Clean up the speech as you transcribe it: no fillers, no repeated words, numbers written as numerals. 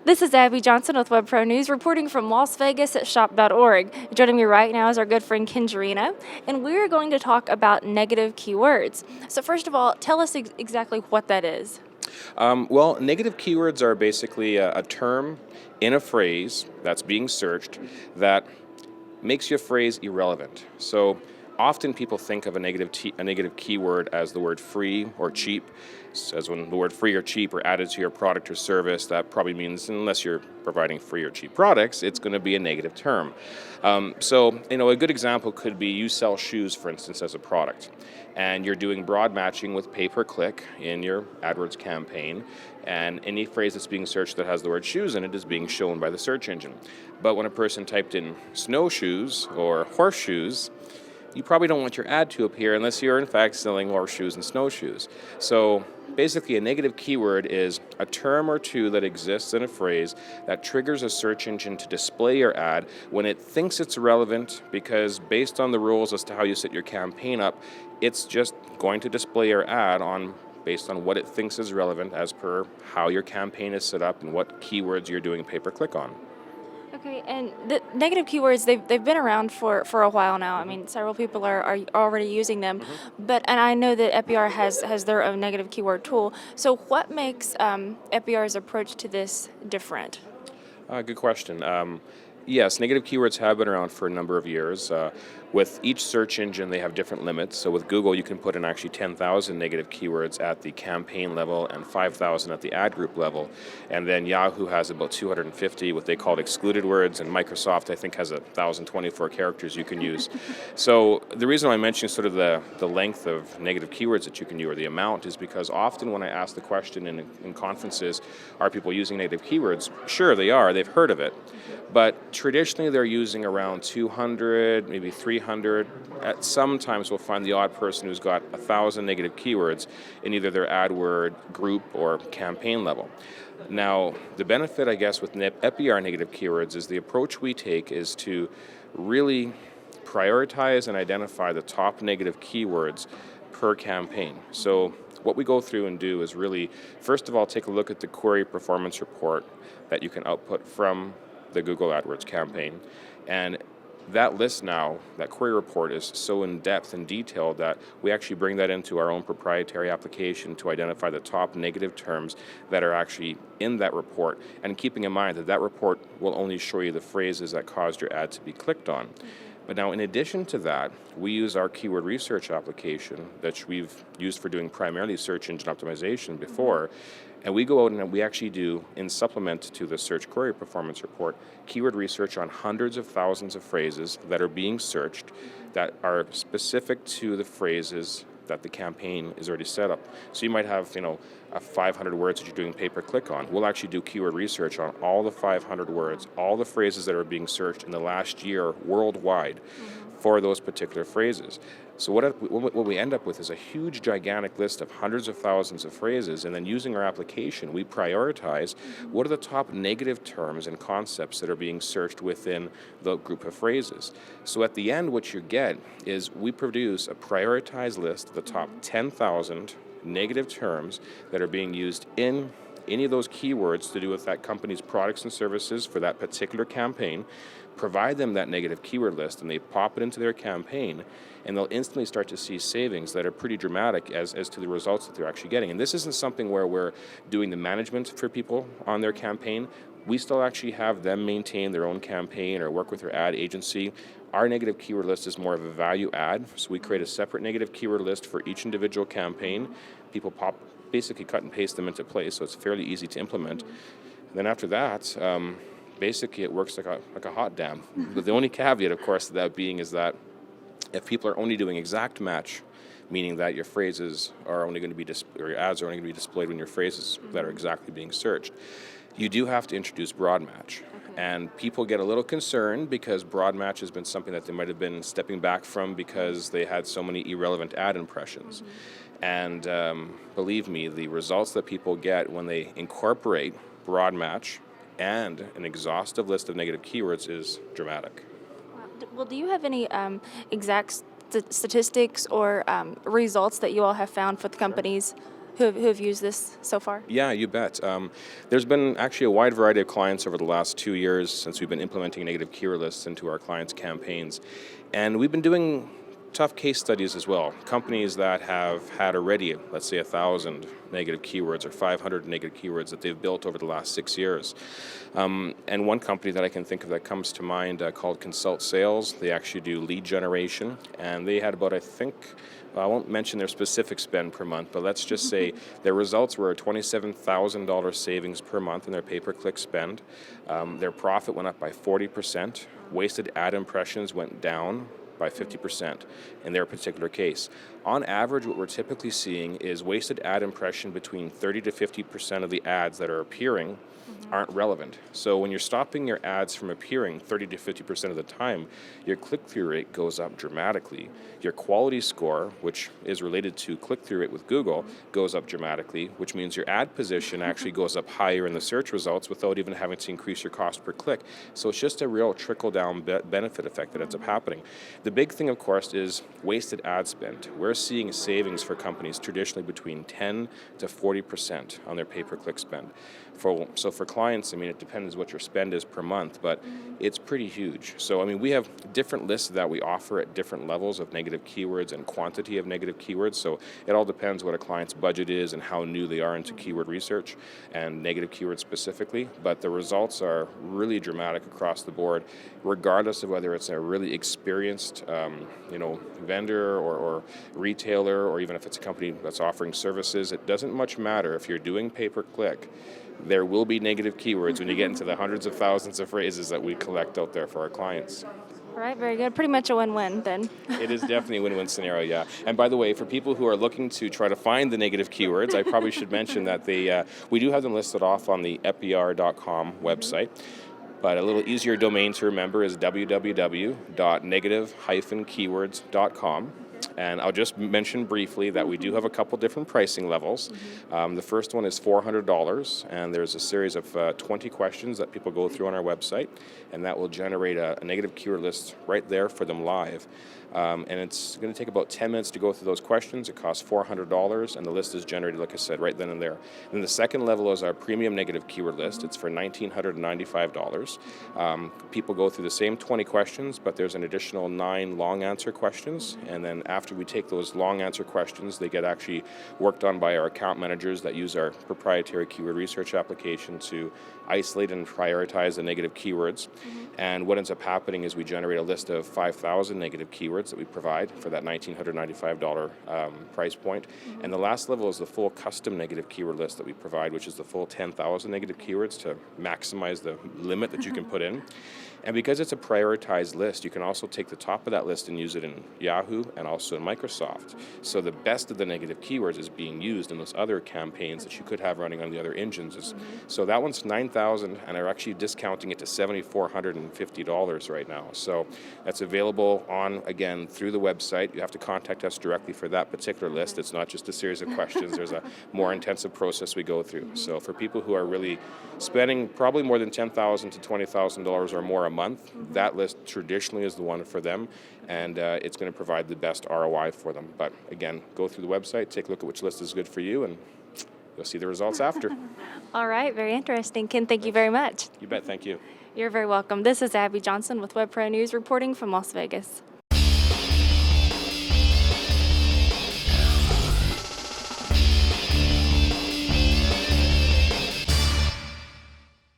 This is Abby Johnson with WebPro News reporting from Las Vegas at shop.org. Joining me right now is our good friend Ken Jurina, and we're going to talk about negative keywords. So first of all, tell us exactly what that is. Well, negative keywords are basically a term in a phrase that's being searched that makes your phrase irrelevant. So often people think of a negative keyword as the word free or cheap. As when the word free or cheap are added to your product or service, that probably means unless you're providing free or cheap products, it's going to be a negative term. A good example could be you sell shoes, for instance, as a product, and you're doing broad matching with pay-per-click in your AdWords campaign, and any phrase that's being searched that has the word shoes in it is being shown by the search engine. But when a person typed in snowshoes or horseshoes, you probably don't want your ad to appear unless you're in fact selling horseshoes and snowshoes. So basically a negative keyword is a term or two that exists in a phrase that triggers a search engine to display your ad when it thinks it's relevant, because based on the rules as to how you set your campaign up, it's just going to display your ad based on what it thinks is relevant as per how your campaign is set up and what keywords you're doing pay-per-click on. Okay, and the negative keywords, they've been around for a while now. I mean, several people are already using them, and I know that Epiar has their own negative keyword tool. So what makes Epiar's approach to this different? Good question. Yes, negative keywords have been around for a number of years. With each search engine, they have different limits. So with Google, you can put in actually 10,000 negative keywords at the campaign level and 5,000 at the ad group level. And then Yahoo has about 250, what they call excluded words, and Microsoft, I think, has 1,024 characters you can use. So the reason I mention sort of the length of negative keywords that you can use, or the amount, is because often when I ask the question in conferences, are people using negative keywords? Sure, they are. They've heard of it. But traditionally, they're using around 200, maybe 300. Sometimes we'll find the odd person who's got 1,000 negative keywords in either their AdWord group or campaign level. Now, the benefit, I guess, with Epiar negative keywords is the approach we take is to really prioritize and identify the top negative keywords per campaign. So what we go through and do is really, first of all, take a look at the query performance report that you can output from the Google AdWords campaign. And that list now, that query report, is so in depth and detailed that we actually bring that into our own proprietary application to identify the top negative terms that are actually in that report, and keeping in mind that that report will only show you the phrases that caused your ad to be clicked on. But now, in addition to that, we use our keyword research application that we've used for doing primarily search engine optimization before, and we go out and we actually do, in supplement to the search query performance report, keyword research on hundreds of thousands of phrases that are being searched that are specific to the phrases that the campaign is already set up. So you might have, a 500 words that you're doing pay-per-click on. We'll actually do keyword research on all the 500 words, all the phrases that are being searched in the last year worldwide for those particular phrases. So what we end up with is a huge, gigantic list of hundreds of thousands of phrases, and then using our application, we prioritize what are the top negative terms and concepts that are being searched within the group of phrases. So at the end, what you get is we produce a prioritized list of the top 10,000 negative terms that are being used in any of those keywords to do with that company's products and services for that particular campaign, provide them that negative keyword list, and they pop it into their campaign, and they'll instantly start to see savings that are pretty dramatic as to the results that they're actually getting. And this isn't something where we're doing the management for people on their campaign. We still actually have them maintain their own campaign or work with their ad agency. Our negative keyword list is more of a value add, so we create a separate negative keyword list for each individual campaign. People basically cut and paste them into place, so it's fairly easy to implement. And then after that, basically it works like a hot damn. But the only caveat, of course, to that being is that if people are only doing exact match, meaning that your phrases are only going to be or your ads are only going to be displayed when your phrases that are exactly being searched, you do have to introduce broad match. And people get a little concerned because broad match has been something that they might have been stepping back from because they had so many irrelevant ad impressions. And believe me, the results that people get when they incorporate broad match and an exhaustive list of negative keywords is dramatic. Well, do you have any exact statistics or results that you all have found for the companies who have used this so far? Yeah, you bet. There's been actually a wide variety of clients over the last 2 years since we've been implementing negative keyword lists into our clients' campaigns. And we've been doing tough case studies as well. Companies that have had already, let's say, 1,000 negative keywords or 500 negative keywords that they've built over the last 6 years. And one company that I can think of that comes to mind called Consult Sales, they actually do lead generation, and they had about, I think, I won't mention their specific spend per month, but let's just say their results were a $27,000 savings per month in their pay-per-click spend. Their profit went up by 40%. Wasted ad impressions went down by 50% in their particular case. On average, what we're typically seeing is wasted ad impression between 30 to 50% of the ads that are appearing aren't relevant. So when you're stopping your ads from appearing 30 to 50% of the time, your click-through rate goes up dramatically. Your quality score, which is related to click-through rate with Google, goes up dramatically, which means your ad position actually goes up higher in the search results without even having to increase your cost per click. So it's just a real trickle-down benefit effect that ends up happening. The big thing, of course, is wasted ad spend. We're seeing savings for companies traditionally between 10 to 40% on their pay-per-click spend. So for clients, I mean, it depends what your spend is per month, but it's pretty huge. So, I mean, we have different lists that we offer at different levels of negative keywords and quantity of negative keywords. So it all depends what a client's budget is and how new they are into keyword research and negative keywords specifically. But the results are really dramatic across the board, regardless of whether it's a really experienced, vendor or retailer, or even if it's a company that's offering services. It doesn't much matter if you're doing pay-per-click. There will be negative keywords when you get into the hundreds of thousands of phrases that we collect out there for our clients. All right, very good. Pretty much a win-win then. It is definitely a win-win scenario, yeah. And by the way, for people who are looking to try to find the negative keywords, I probably should mention that we do have them listed off on the Epiar.com website. But a little easier domain to remember is www.negative-keywords.com. And I'll just mention briefly that we do have a couple different pricing levels. The first one is $400, and there's a series of 20 questions that people go through on our website, and that will generate a negative keyword list right there for them live. And it's going to take about 10 minutes to go through those questions. It costs $400, and the list is generated, like I said, right then and there. And the second level is our premium negative keyword list. It's for $1,995. People go through the same 20 questions, but there's an additional 9 long answer questions. And then after we take those long answer questions, they get actually worked on by our account managers that use our proprietary keyword research application to isolate and prioritize the negative keywords. And what ends up happening is we generate a list of 5,000 negative keywords that we provide for that $1,995 price point. And the last level is the full custom negative keyword list that we provide, which is the full 10,000 negative keywords to maximize the limit that you can put in. And because it's a prioritized list, you can also take the top of that list and use it in Yahoo and also in Microsoft. So the best of the negative keywords is being used in those other campaigns that you could have running on the other engines. So that one's $9,000, and are actually discounting it to $7,450 right now. So that's available again, through the website. You have to contact us directly for that particular list. It's not just a series of questions. There's a more intensive process we go through. So for people who are really spending probably more than $10,000 to $20,000 or more a month, that list traditionally is the one for them, and it's going to provide the best ROI for them. But again, go through the website, take a look at which list is good for you, and you'll see the results after. All right, very interesting. Ken, thank you very much. You bet, thank you. You're very welcome. This is Abby Johnson with WebPro News reporting from Las Vegas.